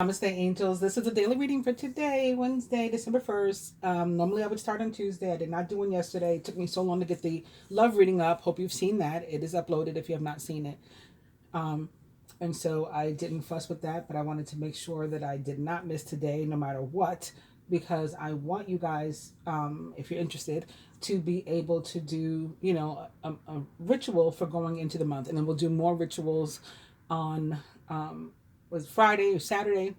Namaste, angels. This is a daily reading for today, Wednesday, December 1st. Normally, I would start on Tuesday. I did not do one yesterday. It took me so long to get the love reading up. Hope you've seen that. It is uploaded if you have not seen it. And so I didn't fuss with that, but I wanted to make sure that I did not miss today, no matter what, because I want you guys, if you're interested, to be able to do, a ritual for going into the month. And then we'll do more rituals on was Friday or Saturday,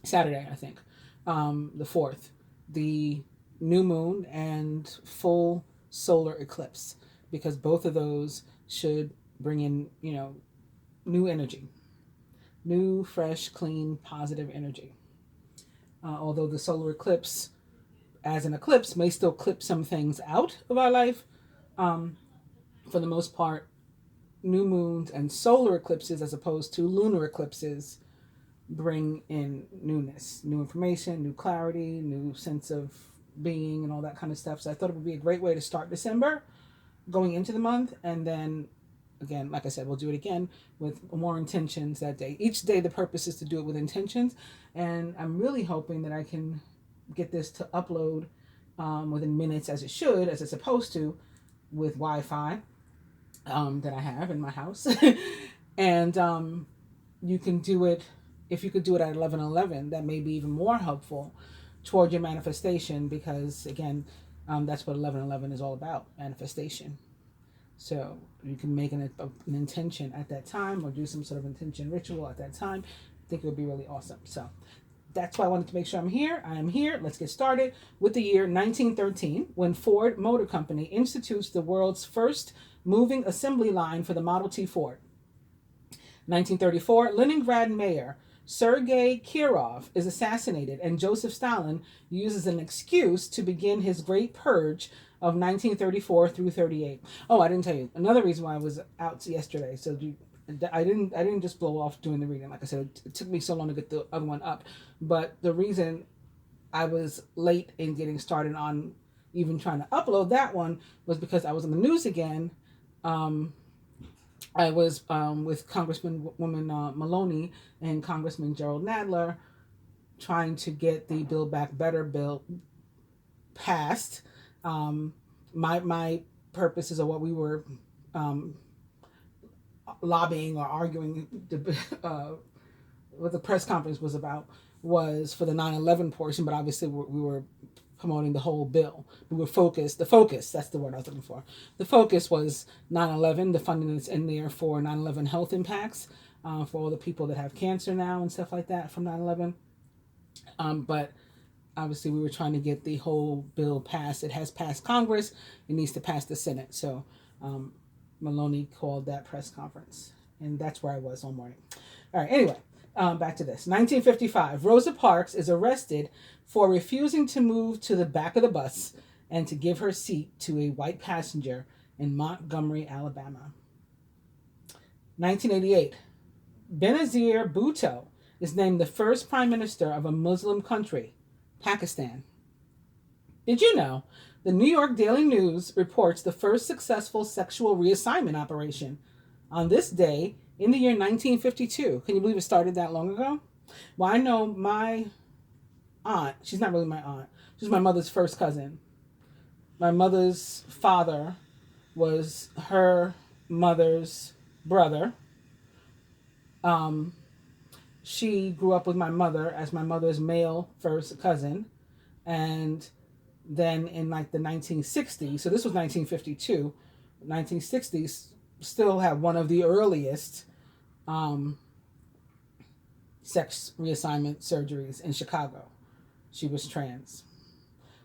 I think, the 4th, the new moon and full solar eclipse, because both of those should bring in, new energy, new, fresh, clean, positive energy. Although the solar eclipse, as an eclipse, may still clip some things out of our life, for the most part, new moons and solar eclipses, as opposed to lunar eclipses, bring in newness, new information, new clarity, new sense of being, and all that kind of stuff. So I thought it would be a great way to start December going into the month. And then again, like I said, we'll do it again with more intentions that day. Each day the purpose is to do it with intentions, and I'm really hoping that I can get this to upload within minutes, as it should, as it's supposed to, with Wi-Fi that I have in my house. And you can do it, if you could do it at 11:11, that may be even more helpful toward your manifestation, because again, that's what 11:11 is all about, manifestation. So you can make an intention at that time, or do some sort of intention ritual at that time. I think it would be really awesome. So that's why I wanted to make sure I'm here. I am here. Let's get started with the year 1913, when Ford Motor Company institutes the world's first moving assembly line for the Model T Ford. 1934, Leningrad Mayor Sergei Kirov is assassinated, and Joseph Stalin uses an excuse to begin his Great Purge of 1934 through 38. Oh, I didn't tell you another reason why I was out yesterday. So I didn't just blow off doing the reading. Like I said, it took me so long to get the other one up. But the reason I was late in getting started on even trying to upload that one was because I was in the news again. I was with Congresswoman Maloney and Congressman Gerald Nadler, trying to get the Build Back Better bill passed. My purposes of what we were lobbying or arguing, what the press conference was about, was for the 9/11 portion, but obviously we were promoting the whole bill. We were focused, that's the word I was looking for. The focus was 9/11, the funding that's in there for 9/11 health impacts, for all the people that have cancer now and stuff like that from 9/11. But obviously we were trying to get the whole bill passed. It has passed Congress. It needs to pass the Senate. So Maloney called that press conference, and that's where I was all morning. All right, anyway, back to this. 1955, Rosa Parks is arrested for refusing to move to the back of the bus and to give her seat to a white passenger in Montgomery, Alabama. 1988, Benazir Bhutto is named the first prime minister of a Muslim country, Pakistan. Did you know the New York Daily News reports the first successful sexual reassignment operation on this day in the year 1952? Can you believe it started that long ago? Well, I know my aunt, she's not really my aunt, she's my mother's first cousin. My mother's father was her mother's brother. She grew up with my mother as my mother's male first cousin. And then in like the 1960s, so this was 1952, 1960s, still had one of the earliest sex reassignment surgeries in Chicago. She was trans.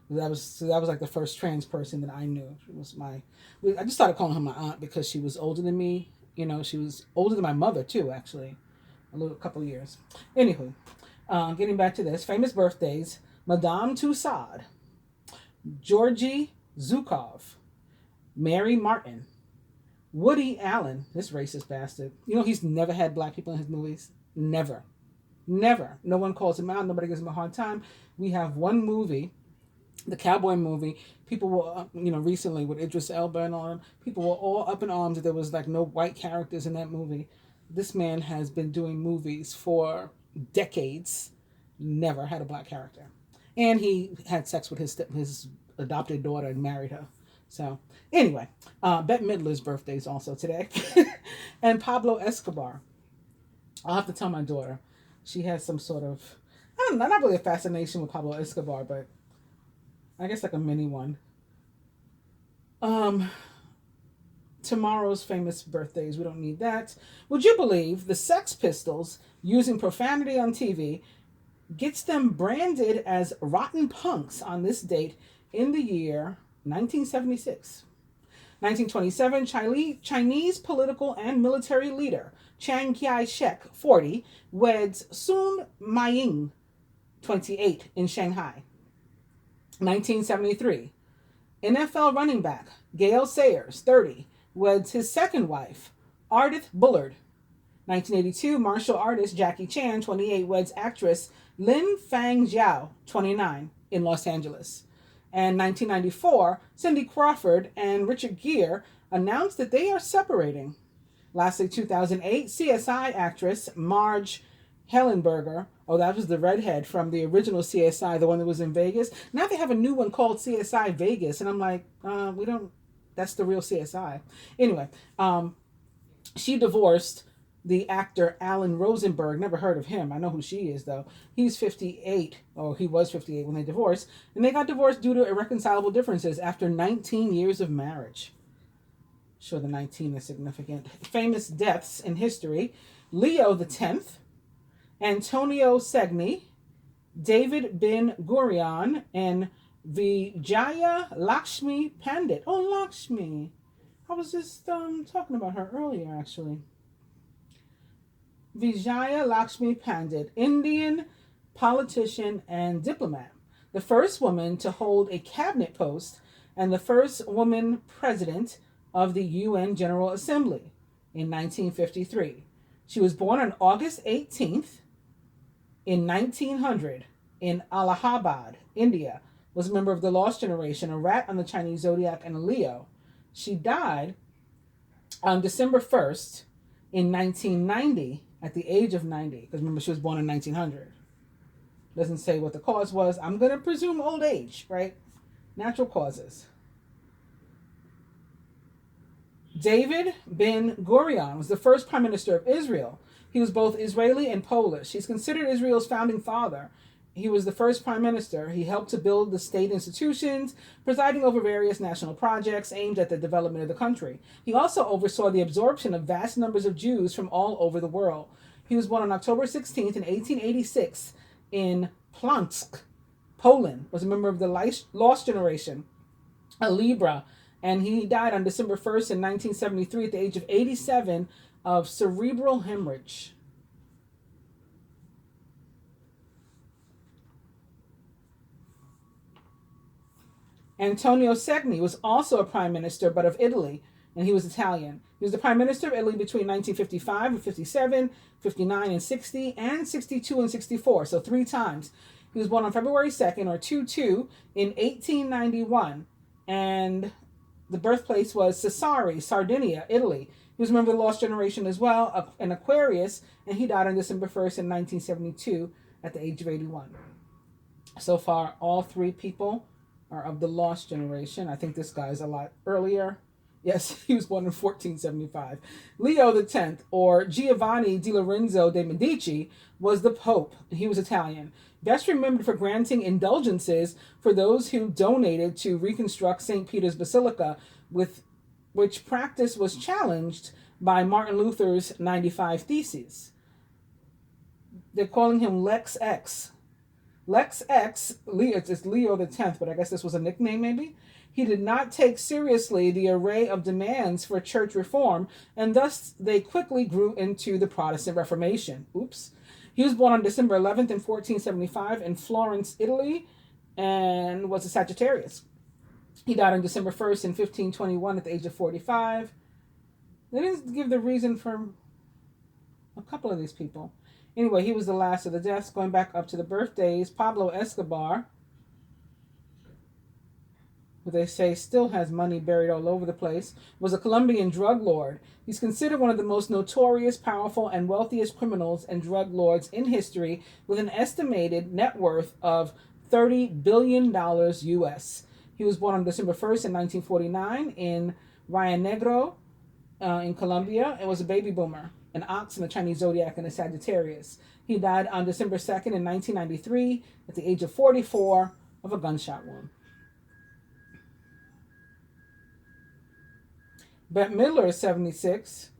That was like the first trans person that I knew. She was I just started calling her my aunt because she was older than me. She was older than my mother too, actually, a couple years. Anywho, getting back to this, famous birthdays: Madame Tussaud, Georgie Zhukov, Mary Martin, Woody Allen, this racist bastard. He's never had black people in his movies. Never. Never. No one calls him out. Nobody gives him a hard time. We have one movie, the cowboy movie. People were, recently with Idris Elba and all them, people were all up in arms that there was like no white characters in that movie. This man has been doing movies for decades, never had a black character. And he had sex with his adopted daughter and married her. So anyway, Bette Midler's birthday is also today. And Pablo Escobar. I'll have to tell my daughter. She has some sort of, I don't know, not really a fascination with Pablo Escobar, but I guess like a mini one. Tomorrow's famous birthdays, we don't need that. Would you believe the Sex Pistols, using profanity on TV, gets them branded as rotten punks on this date in the year 1976. 1927, Chinese political and military leader Chiang Kai-shek, 40, weds Sun Maiying, 28, in Shanghai. 1973, NFL running back Gale Sayers, 30, weds his second wife, Ardith Bullard. 1982, martial artist Jackie Chan, 28, weds actress Lin Fang Jiao, 29, in Los Angeles. And 1994, Cindy Crawford and Richard Gere announced that they are separating. Lastly, 2008, CSI actress Marge Hellenberger, oh, that was the redhead from the original CSI, the one that was in Vegas. Now they have a new one called CSI Vegas, and I'm like, that's the real CSI. Anyway, she divorced the actor Alan Rosenberg. Never heard of him. I know who she is, though. He's 58, or he was 58 when they divorced, and they got divorced due to irreconcilable differences after 19 years of marriage. Sure, the 19 is significant. Famous deaths in history: Leo X, Antonio Cegni, David bin Gurion, and Vijaya Lakshmi Pandit. Oh, Lakshmi. I was just talking about her earlier, actually. Vijaya Lakshmi Pandit, Indian politician and diplomat, the first woman to hold a cabinet post and the first woman president of the UN General Assembly in 1953. She was born on August 18th in 1900 in Allahabad, India, was a member of the Lost Generation, a rat on the Chinese zodiac, and a Leo. She died on December 1st in 1990 at the age of 90, because remember, she was born in 1900. Doesn't say what the cause was. I'm going to presume old age, right? Natural causes. David bin Gurion was the first prime minister of Israel. He was both Israeli and Polish. He's considered Israel's founding father. He was the first prime minister. He helped to build the state institutions, presiding over various national projects aimed at the development of the country. He also oversaw the absorption of vast numbers of Jews from all over the world. He was born on October 16th in 1886 in Plansk, Poland, was a member of the Lost Generation, a Libra, and he died on December 1st in 1973 at the age of 87 of cerebral hemorrhage. Antonio Cegni was also a prime minister, but of Italy, and he was Italian. He was the prime minister of Italy between 1955 and 57, 59 and 60, and 62 and 64, so 3 times. He was born on February 2nd, or 2-2, in 1891, and the birthplace was Sassari, Sardinia, Italy. He was a member of the Lost Generation as well, an Aquarius, and he died on December 1st in 1972 at the age of 81. So far, all 3 people are of the Lost Generation. I think this guy's a lot earlier. Yes, he was born in 1475. Leo X, or Giovanni di Lorenzo de' Medici, was the Pope. He was Italian. Best remembered for granting indulgences for those who donated to reconstruct St. Peter's Basilica, with which practice was challenged by Martin Luther's 95 Theses. They're calling him Lex X. Lex X, it's Leo X, but I guess this was a nickname maybe. He did not take seriously the array of demands for church reform, and thus they quickly grew into the Protestant Reformation. Oops. He was born on December 11th in 1475 in Florence, Italy, and was a Sagittarius. He died on December 1st in 1521 at the age of 45. They didn't give the reason for a couple of these people. Anyway, he was the last of the deaths. Going back up to the birthdays, Pablo Escobar who they say still has money buried all over the place, was a Colombian drug lord. He's considered one of the most notorious, powerful, and wealthiest criminals and drug lords in history, with an estimated net worth of $30 billion US. He was born on December 1st in 1949 in Rio Negro in Colombia, and was a baby boomer, an ox in the Chinese zodiac, and a Sagittarius. He died on December 2nd in 1993 at the age of 44 of a gunshot wound. Bette Midler is 76.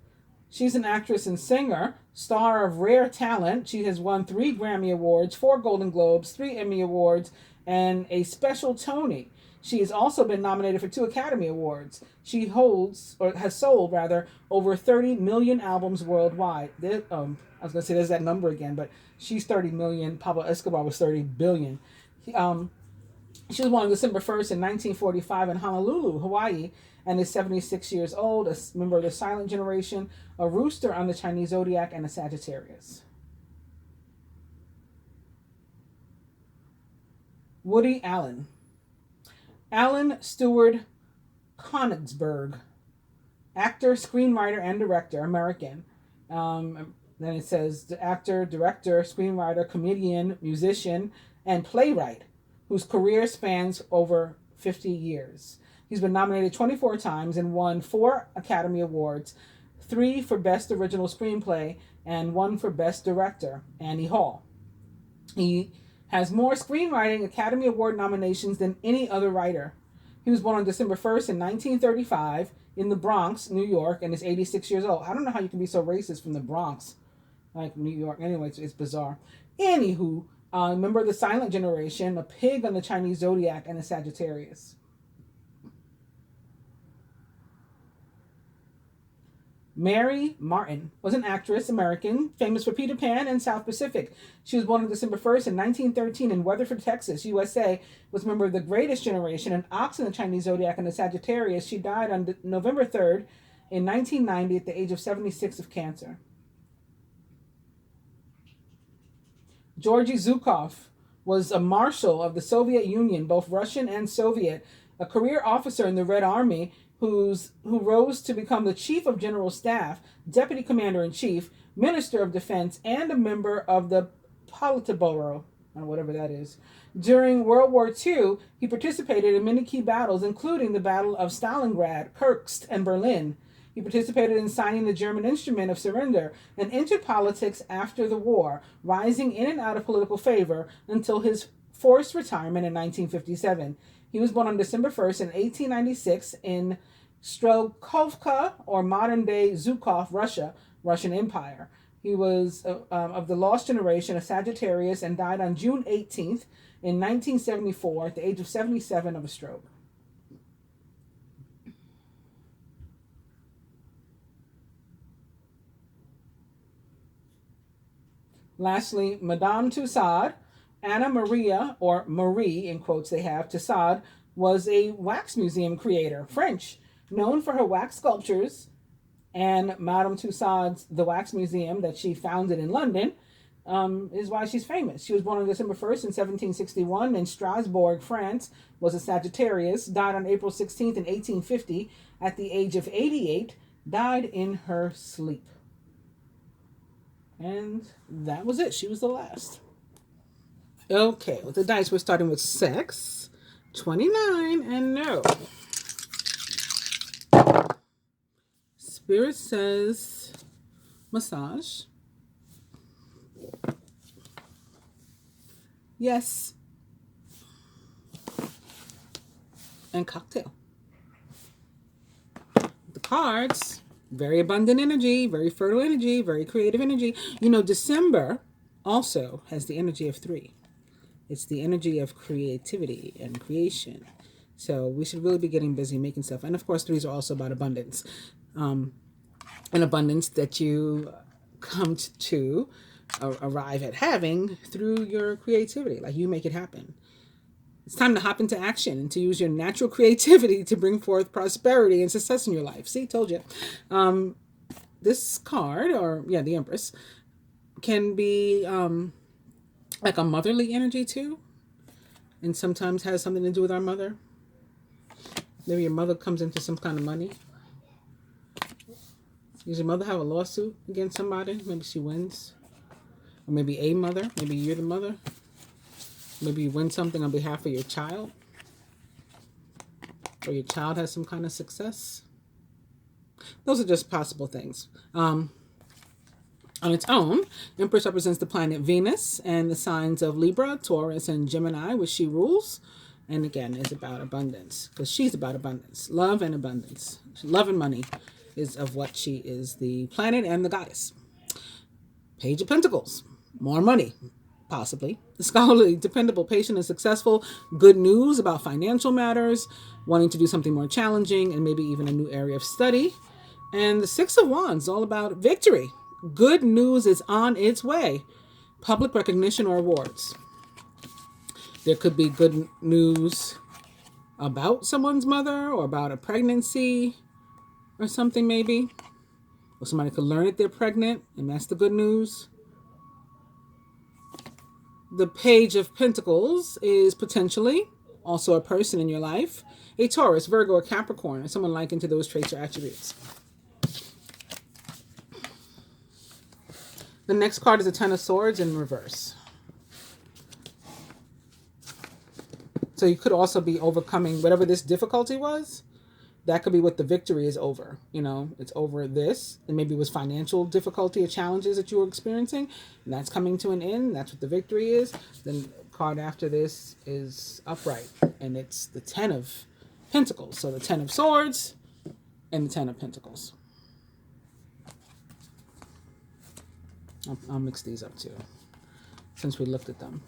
She's an actress and singer, star of rare talent. She has won 3 Grammy Awards, 4 Golden Globes, 3 Emmy Awards, and a special Tony. She has also been nominated for 2 Academy Awards. She holds, or has sold rather, over 30 million albums worldwide. I was going to say there's that number again, but she's 30 million. Pablo Escobar was 30 billion. She was born on December 1st in 1945 in Honolulu, Hawaii, and is 76 years old, a member of the silent generation, a rooster on the Chinese zodiac, and a Sagittarius. Woody Allen. Alan Stewart Konigsberg, actor, screenwriter, and director, American. Then it says the actor, director, screenwriter, comedian, musician, and playwright, whose career spans over 50 years. He's been nominated 24 times and won 4 Academy Awards, 3 for Best Original Screenplay and 1 for Best Director, Annie Hall. He has more screenwriting Academy Award nominations than any other writer. He was born on December 1st in 1935 in the Bronx, New York, and is 86 years old. I don't know how you can be so racist from the Bronx, like New York. Anyway, it's bizarre. Anywho, member of the silent generation, a pig on the Chinese zodiac, and a Sagittarius. Mary Martin was an actress, American, famous for Peter Pan and South Pacific. She was born on December 1st in 1913 in Weatherford, Texas, USA, was a member of the Greatest Generation, an ox in the Chinese zodiac, and a Sagittarius. She died on November 3rd in 1990 at the age of 76 of cancer. Georgie Zhukov was a marshal of the Soviet Union, both Russian and Soviet, a career officer in the Red Army, who rose to become the Chief of General Staff, Deputy Commander-in-Chief, Minister of Defense, and a member of the Politburo, or whatever that is. During World War II, he participated in many key battles, including the Battle of Stalingrad, Kursk, and Berlin. He participated in signing the German Instrument of Surrender and entered politics after the war, rising in and out of political favor until his forced retirement in 1957. He was born on December 1st in 1896 in Strokovka, or modern-day Zhukov, Russia, Russian Empire. He was of the Lost Generation, a Sagittarius, and died on June 18th in 1974 at the age of 77 of a stroke. Lastly, Madame Tussaud, Anna Maria, or Marie in quotes they have, Tussaud, was a wax museum creator, French, known for her wax sculptures, and Madame Tussaud's The Wax Museum that she founded in London is why she's famous. She was born on December 1st in 1761 in Strasbourg, France, was a Sagittarius, died on April 16th in 1850 at the age of 88, died in her sleep. And that was it. She was the last. Okay, with the dice, we're starting with sex, 29, and no. Spirit says massage. Yes. And cocktail. The cards, very abundant energy, very fertile energy, very creative energy. You know, December also has the energy of 3. It's the energy of creativity and creation. So we should really be getting busy making stuff. And of course, 3s are also about abundance. An abundance that you come to arrive at having through your creativity. Like, you make it happen. It's time to hop into action and to use your natural creativity to bring forth prosperity and success in your life. See, told you. This card, or the Empress, can be like a motherly energy too, and sometimes has something to do with our mother. Maybe your mother comes into some kind of money. Does your mother have a lawsuit against somebody? Maybe she wins. Or maybe a mother. Maybe you're the mother. Maybe you win something on behalf of your child. Or your child has some kind of success. Those are just possible things. On its own, Empress represents the planet Venus and the signs of Libra, Taurus, and Gemini, which she rules. And again, is about abundance, because she's about abundance, love and abundance. Love and money is of what she is, the planet and the goddess. Page of Pentacles, more money, possibly. The scholarly, dependable, patient, and successful. Good news about financial matters, wanting to do something more challenging, and maybe even a new area of study. And the Six of Wands, all about victory. Good news is on its way. Public recognition or awards. There could be good news about someone's mother or about a pregnancy or something maybe. Or somebody could learn that they're pregnant, and that's the good news. The Page of Pentacles is potentially also a person in your life. A Taurus, Virgo, or Capricorn, or someone likened to those traits or attributes. The next card is a Ten of Swords in reverse. So you could also be overcoming whatever this difficulty was. That could be what the victory is over. You know, it's over this. And maybe it was financial difficulty or challenges that you were experiencing. And that's coming to an end. That's what the victory is. Then the card after this is upright. And it's the Ten of Pentacles. So the Ten of Swords and the Ten of Pentacles. I'll mix these up too, since we looked at them.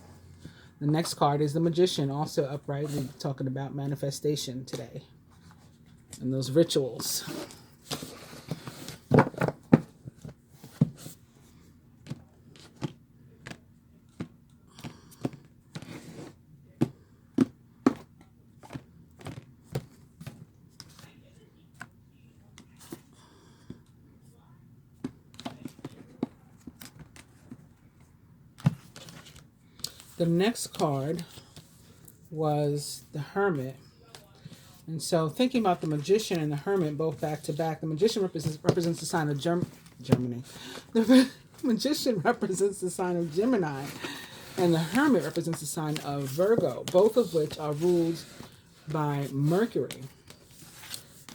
The next card is the Magician, also upright. We're talking about manifestation today and those rituals. The next card was the Hermit. And so thinking about the Magician and the Hermit both back to back, the Magician represents the sign of Germany. The Magician represents the sign of Gemini, and the Hermit represents the sign of Virgo, both of which are ruled by Mercury.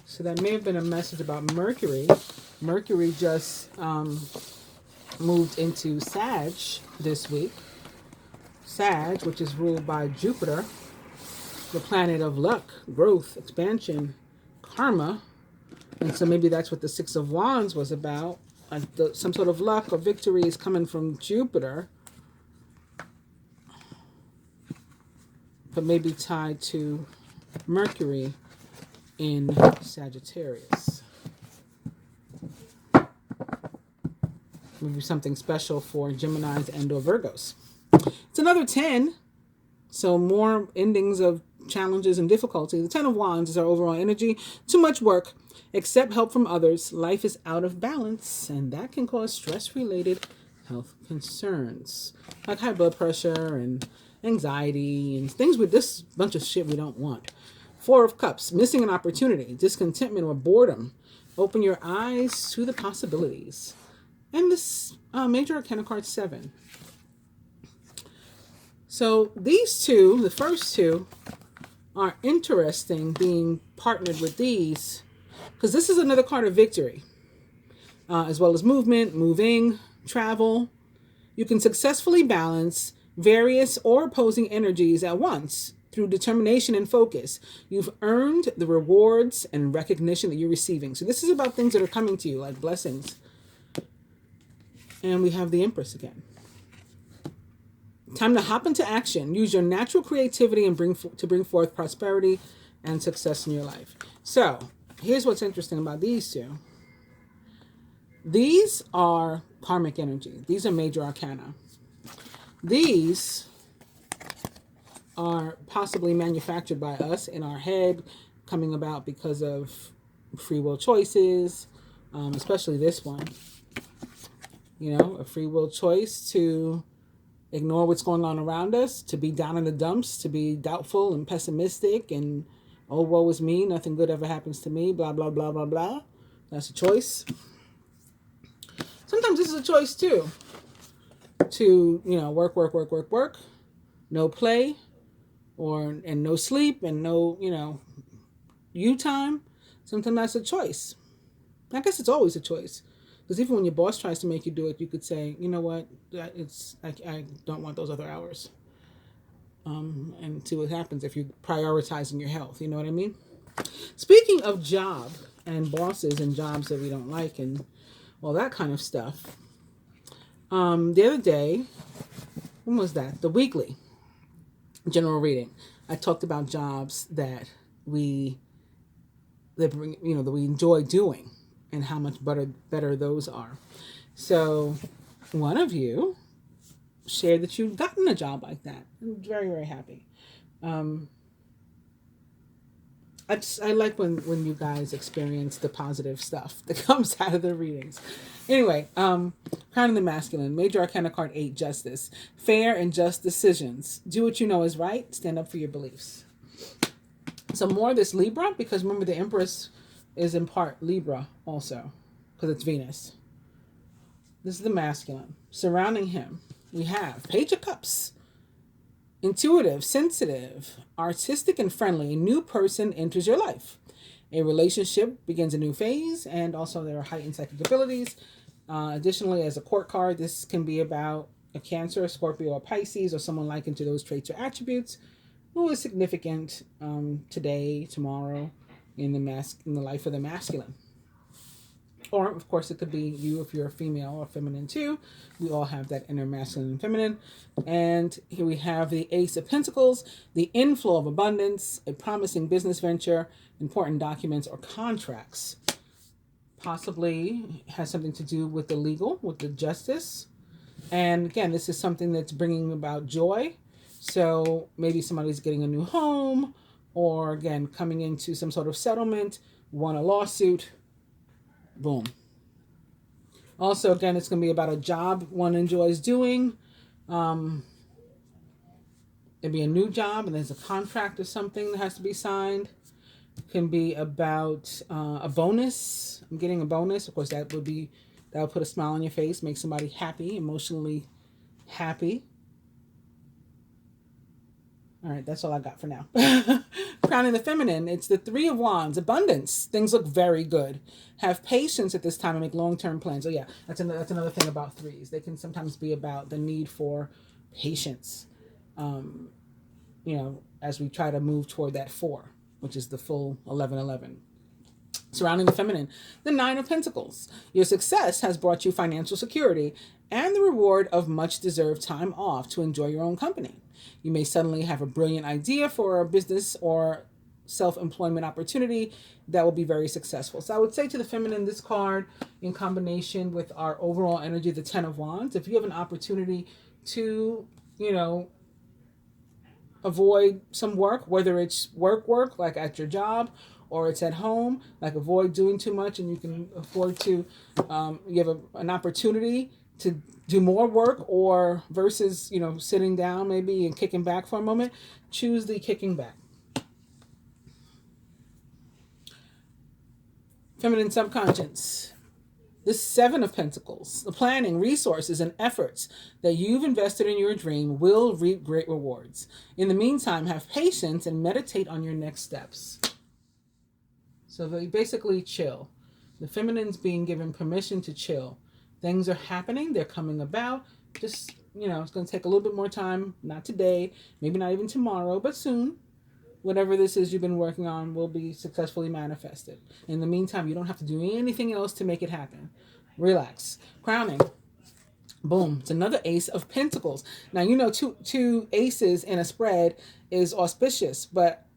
So that may have been a message about Mercury. Mercury just moved into Sag this week. Sag, which is ruled by Jupiter, the planet of luck, growth, expansion, karma. And so maybe that's what the Six of Wands was about. Some sort of luck or victory is coming from Jupiter, but maybe tied to Mercury in Sagittarius. Maybe something special for Geminis and or Virgos. It's another 10, so more endings of challenges and difficulty. The Ten of Wands is our overall energy. Too much work, accept help from others. Life is out of balance, and that can cause stress-related health concerns, like high blood pressure and anxiety and things with this bunch of shit we don't want. Four of Cups, missing an opportunity, discontentment or boredom. Open your eyes to the possibilities. And this Major Arcana card 7. So these two, the first two, are interesting being partnered with these, because this is another card of victory, as well as movement, moving, travel. You can successfully balance various or opposing energies at once through determination and focus. You've earned the rewards and recognition that you're receiving. So this is about things that are coming to you, like blessings. And we have the Empress again. Time to hop into action. Use your natural creativity and bring forth prosperity and success in your life. So, here's what's interesting about these two. These are karmic energy. These are major arcana. These are possibly manufactured by us in our head, coming about because of free will choices, especially this one. You know, a free will choice to ignore what's going on around us, to be down in the dumps, to be doubtful and pessimistic and Oh, woe is me. Nothing good ever happens to me. Blah, blah, blah, blah, blah. That's a choice. Sometimes this is a choice too. To, work, work, work, work, work. No play and no sleep and no, you time. Sometimes that's a choice. I guess it's always a choice. Because even when your boss tries to make you do it, you could say, you know what, I don't want those other hours. And see what happens if you're prioritizing your health. You know what I mean? Speaking of job and bosses and jobs that we don't like and all that kind of stuff, the other day, when was that? The weekly general reading. I talked about jobs that we enjoy doing and how much better those are. So one of you shared that you've gotten a job like that. I'm very, very happy. I like when you guys experience the positive stuff that comes out of the readings. Anyway, crowning the masculine, Major Arcana card 8, Justice. Fair and just decisions. Do what you know is right. Stand up for your beliefs. So more of this Libra, because remember the Empress is in part Libra also, because it's Venus. This is the masculine. Surrounding him, we have Page of Cups. Intuitive, sensitive, artistic, and friendly. A new person enters your life. A relationship begins a new phase, and also there are heightened psychic abilities. Additionally, as a court card, this can be about a Cancer, a Scorpio, or Pisces, or someone likened to those traits or attributes who is significant today, tomorrow, in the life of the masculine. Or, of course, it could be you if you're a female or feminine too. We all have that inner masculine and feminine. And here we have the Ace of Pentacles, the inflow of abundance, a promising business venture, important documents or contracts. Possibly has something to do with the legal, with the justice. And again, this is something that's bringing about joy. So maybe somebody's getting a new home, or again, coming into some sort of settlement, won a lawsuit. Boom. Also, again, it's going to be about a job one enjoys doing. It'll be a new job, and there's a contract or something that has to be signed. It can be about a bonus. I'm getting a bonus. Of course, that would put a smile on your face, make somebody happy, emotionally happy. All right, that's all I got for now. Crowning the feminine, it's the Three of Wands, abundance. Things look very good. Have patience at this time and make long-term plans. Oh yeah, that's another thing about threes. They can sometimes be about the need for patience. As we try to move toward that 4, which is the full 11-11. Surrounding the feminine, the Nine of Pentacles. Your success has brought you financial security and the reward of much-deserved time off to enjoy your own company. You may suddenly have a brilliant idea for a business or self-employment opportunity that will be very successful. So I would say to the feminine, this card in combination with our overall energy, the Ten of Wands, if you have an opportunity to, avoid some work, whether it's work, like at your job, or it's at home, like avoid doing too much, and you can afford to, you have an opportunity to do more work, or versus, sitting down maybe and kicking back for a moment, choose the kicking back. Feminine subconscious. The Seven of Pentacles. The planning, resources, and efforts that you've invested in your dream will reap great rewards. In the meantime, have patience and meditate on your next steps. So they basically chill. The feminine's being given permission to chill. Things are happening. They're coming about. Just, it's going to take a little bit more time. Not today. Maybe not even tomorrow, but soon. Whatever this is you've been working on will be successfully manifested. In the meantime, you don't have to do anything else to make it happen. Relax. Crowning. Boom. It's another Ace of Pentacles. Now, two aces in a spread is auspicious, but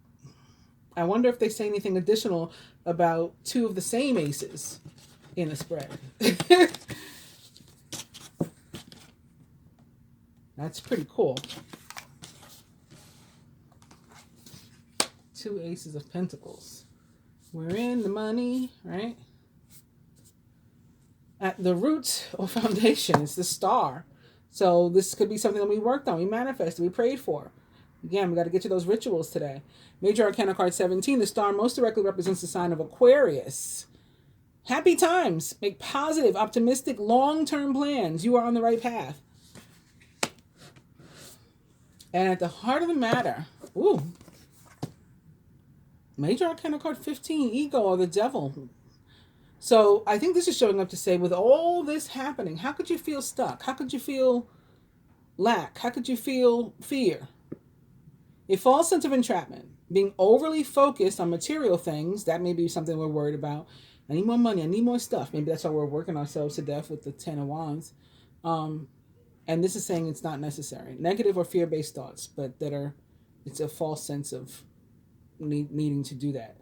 I wonder if they say anything additional about two of the same aces in a spread. That's pretty cool. Two aces of Pentacles. We're in the money, right? At the root or foundation is the Star. So this could be something that we worked on, we manifested, we prayed for. Again, we got to get to those rituals today. Major Arcana card 17, the star most directly represents the sign of Aquarius. Happy times. Make positive, optimistic, long-term plans. You are on the right path. And at the heart of the matter, ooh, Major Arcana card 15, ego or the devil. So I think this is showing up to say, with all this happening, how could you feel stuck? How could you feel lack? How could you feel fear? A false sense of entrapment. Being overly focused on material things, that may be something we're worried about. I need more money. I need more stuff. Maybe that's why we're working ourselves to death with the Ten of Wands. And this is saying it's not necessary. Negative or fear-based thoughts, but it's a false sense of needing to do that.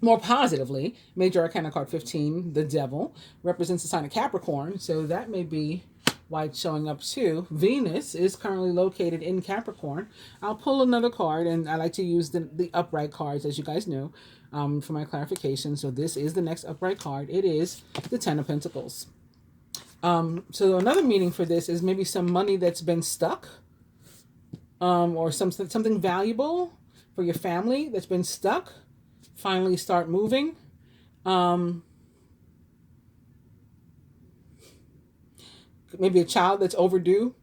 More positively, Major Arcana card 15, the devil, represents the sign of Capricorn. So that may be why it's showing up too. Venus is currently located in Capricorn. I'll pull another card, and I like to use the upright cards, as you guys know, for my clarification. So this is the next upright card. It is the Ten of Pentacles. So another meaning for this is maybe some money that's been stuck, or something valuable for your family that's been stuck. Finally start moving. Maybe a child that's overdue.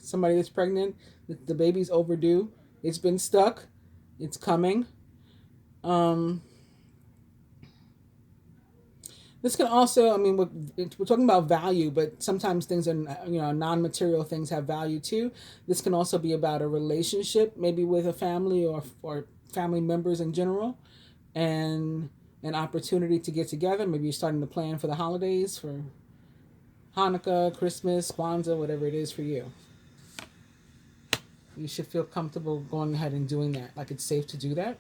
Somebody that's pregnant. The baby's overdue. It's been stuck. It's coming. This can also, we're talking about value, but sometimes things are, non-material things have value too. This can also be about a relationship, maybe with a family or family members in general, and an opportunity to get together. Maybe you're starting to plan for the holidays, for Hanukkah, Christmas, Kwanzaa, whatever it is for you. You should feel comfortable going ahead and doing that. Like it's safe to do that.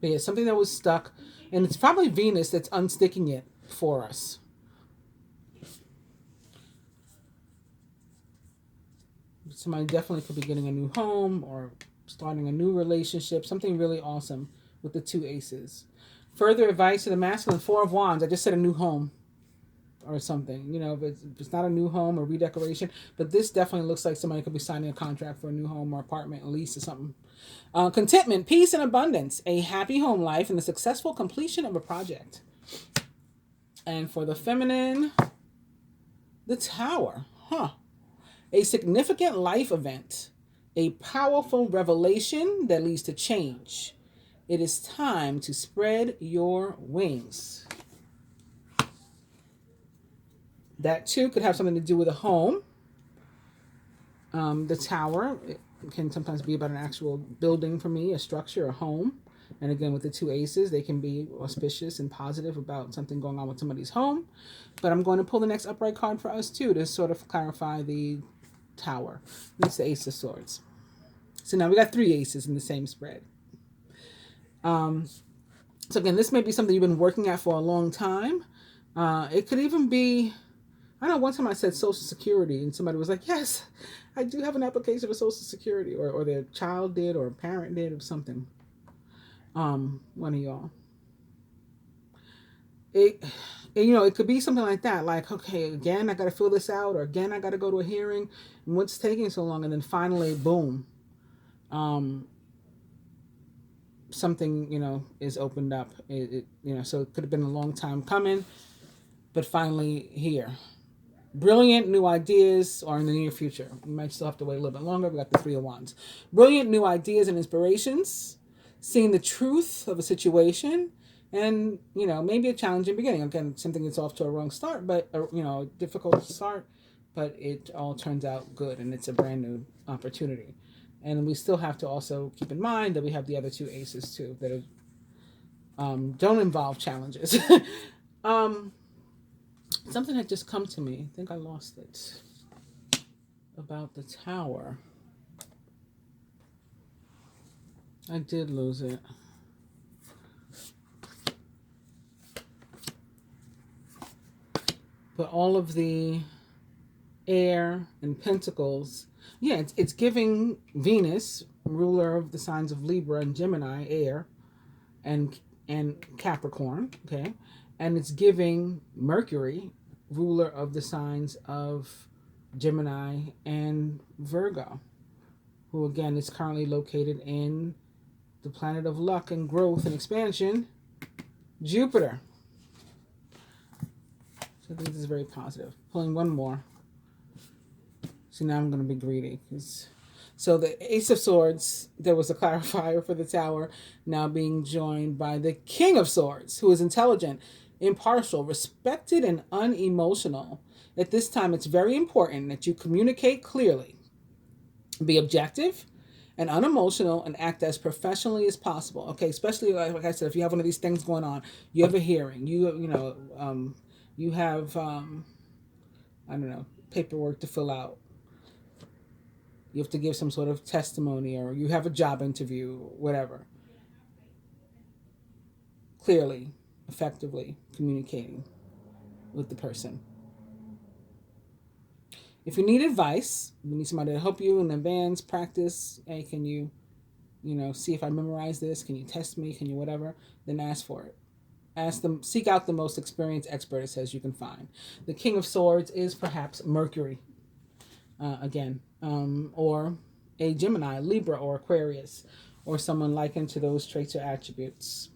But yeah, something that was stuck, and it's probably Venus that's unsticking it for us. Somebody definitely could be getting a new home or starting a new relationship, something really awesome with the two aces. Further advice to the masculine, Four of Wands. I just said a new home or something. If it's not a new home or redecoration, but this definitely looks like somebody could be signing a contract for a new home or apartment, at least, or something. Contentment, peace, and abundance. A happy home life and the successful completion of a project. And for the feminine, the Tower. A significant life event. A powerful revelation that leads to change. It is time to spread your wings. That too could have something to do with a home. The Tower, it can sometimes be about an actual building for me, a structure, a home. And again, with the two aces, they can be auspicious and positive about something going on with somebody's home. But I'm going to pull the next upright card for us too to sort of clarify the Tower. It's the Ace of Swords. So now we got three aces in the same spread. So again, this may be something you've been working at for a long time. It could even be, I know one time I said Social Security and somebody was like, yes, I do have an application for Social Security, or their child did, or a parent did, or something. One of y'all. It could be something like that. Like, okay, again, I got to fill this out, or again, I got to go to a hearing. And what's taking so long? And then finally, boom. Something, is opened up. So it could have been a long time coming, but finally here. Brilliant new ideas or in the near future. You might still have to wait a little bit longer. We got the Three of Wands. Brilliant new ideas and inspirations. Seeing the truth of a situation. And, maybe a challenging beginning. Again, something that's off to a wrong start, but, a difficult start. But it all turns out good, and it's a brand new opportunity. And we still have to also keep in mind that we have the other two aces too that are, don't involve challenges. Something had just come to me. I think I lost it. About the Tower. I did lose it. But all of the air and pentacles, yeah, it's giving Venus, ruler of the signs of Libra and Gemini, air, and Capricorn, okay? And it's giving Mercury, ruler of the signs of Gemini and Virgo, who again is currently located in the planet of luck and growth and expansion, Jupiter. So I think this is very positive. Pulling one more. So now I'm going to be greedy. So the Ace of Swords, there was a clarifier for the Tower, now being joined by the King of Swords, who is intelligent, impartial, respected, and unemotional. At this time, it's very important that you communicate clearly, be objective and unemotional, and act as professionally as possible. Okay, especially like I said, if you have one of these things going on, you have a hearing, you have I don't know, paperwork to fill out. You have to give some sort of testimony, or you have a job interview, whatever. Clearly, effectively communicating with the person. If you need advice, you need somebody to help you in advance, practice. Hey, can you see if I memorize this? Can you test me? Can you whatever? Then ask for it. Ask them, seek out the most experienced expert, it says, you can find. The King of Swords is perhaps Mercury, or a Gemini, Libra, or Aquarius, or someone likened to those traits or attributes.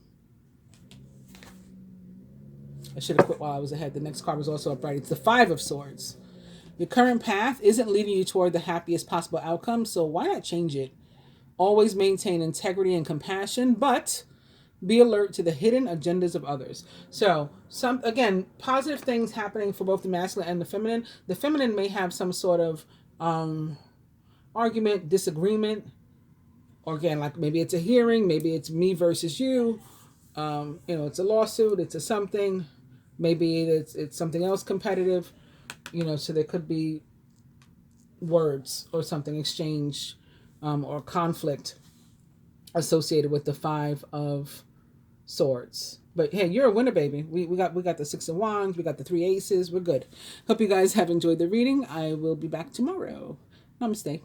I should have quit while I was ahead. The next card was also upright. It's the Five of Swords. Your current path isn't leading you toward the happiest possible outcome, so why not change it? Always maintain integrity and compassion, but be alert to the hidden agendas of others. So, again, positive things happening for both the masculine and the feminine. The feminine may have some sort of argument, disagreement, or again, like maybe it's a hearing, maybe it's me versus you. It's a lawsuit, it's a something. Maybe it's something else competitive. So there could be words or something exchange or conflict associated with the Five of Swords. But hey, you're a winner, baby. We got the Six of Wands, we got the Three Aces. We're good. Hope you guys have enjoyed the reading. I will be back tomorrow. Namaste.